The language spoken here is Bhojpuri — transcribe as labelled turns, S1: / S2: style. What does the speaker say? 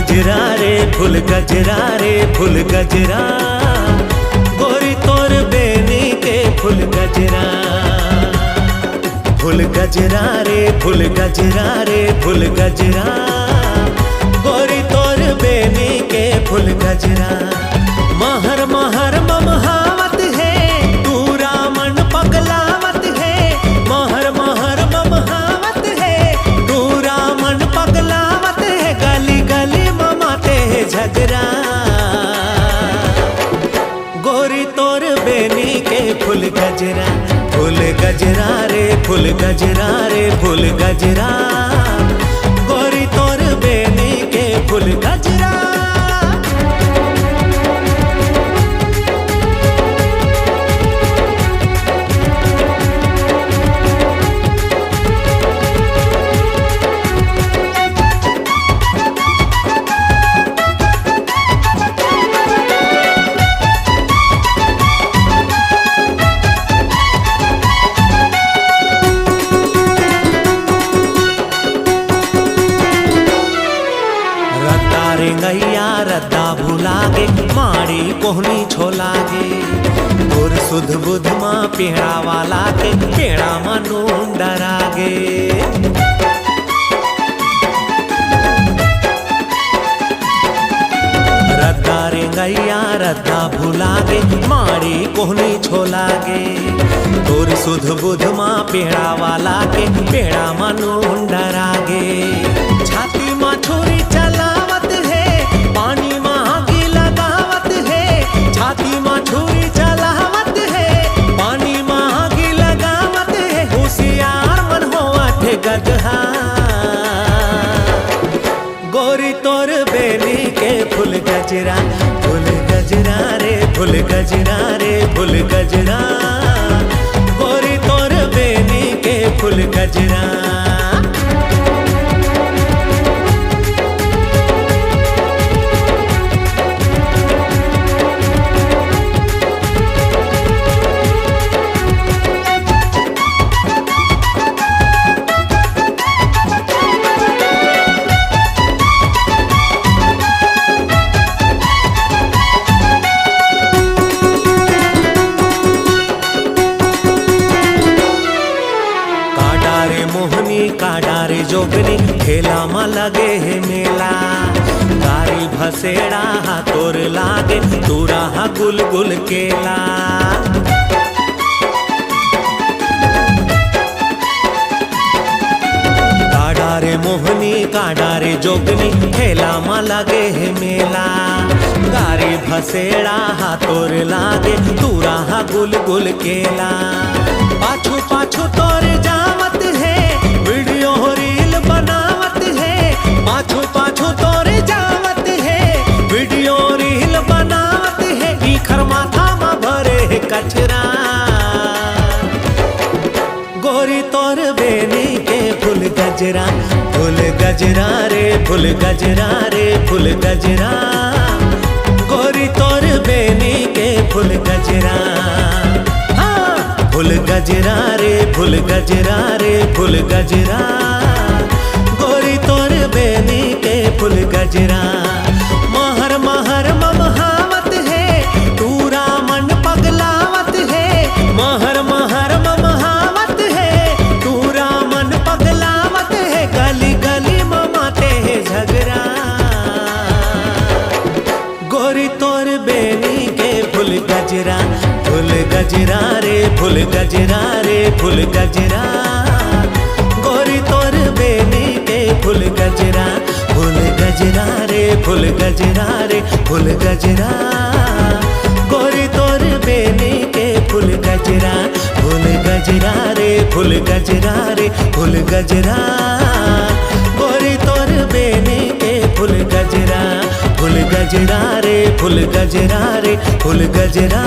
S1: गजरा रे फूल गजरा रे फूल गजरा, गोरी तोर बेनी के फूल गजरा। फूल गजरा रे फूल गजरा रे फूल गजरा, गोरी तोर बेनी के फूल गजरा। महर महर ममहावत है तू रामन पगलावत है, महर महर ममहावत है तू रामन पगलावत है, गली गली ममाते है झगड़ा। गोरी तोर बेनी के फूल गजरा, फूल गजरा रे फूल गजरा रे फूल गजरा, गोरी तोर बेनी के फूल गजरा। गैया रद्दा भुलागे माड़ी कोहनी छोलागे, और सुध बुध माँ पेड़ा वाला के पेड़ा मनून डरागे। रद्दा रे गैया रद्दा भुलागे माड़ी कोहनी छोलागे, और सुध बुध माँ पेड़ा वाला के पेड़ा मनून डरागे। छाती माँ छोरी चलावत है पानी माँ की लगावत है, छाती माँ छुरी चलावत है पानी माँ की लगावत है, होशियार मन होवत है गदहा। गोरी तोर बेनी के फूल गजरा, फूल गजरा रे फूल गजरा रे फूल गजरा, गोरी तोर बेनी के फूल गजरा। काडा रे जोगनी खेला मा लगे है मेला, गारी भसेड़ा हाथोर लागे तूरा हा गुल गुल केला। काडा रे मोहनी काडा रे जोगनी खेला मा लगे है मेला, गारी भसेड़ा हाथोर लागे तूरा हा गुल गुल केला। पाछू पाछू तोर जावत है वीडियो रील बनावत है, पाछू पाछू तोरे जावत है वीडियो रील बनावत है, ईखर माथा मा भरे है कचरा। गोरी तोर बेनी के फूल गजरा, फूल गजरा रे फूल गजरा रे फूल गजरा, गोरी तोर बेनी के फूल गजरा। फूल गजरा रे फूल गजरा रे फूल गजरा, गोरी तोर बेनी के फूल गजरा। महर महर ममहावत है तू रामन पगलावत है, महर महर ममहावत है तू रामन पगलावत है, गली गली ममाते है झगड़ा। गोरी तोर बेनी के फूल गजरा, फूल गजरा रे फूल गजरा रे फूल गजरा, गोरी तोर बेनी के फूल गजरा। फूल गजरा रे फूल गजरा रे फूल गजरा, गोरी तोर बेनी के फूल गजरा। फूल गजरा रे फूल गजरा रे फूल गजरा, गोरी तोर बेनी के फूल गजरा। फूल गजरा रे फूल गजरा रे फूल गजरा,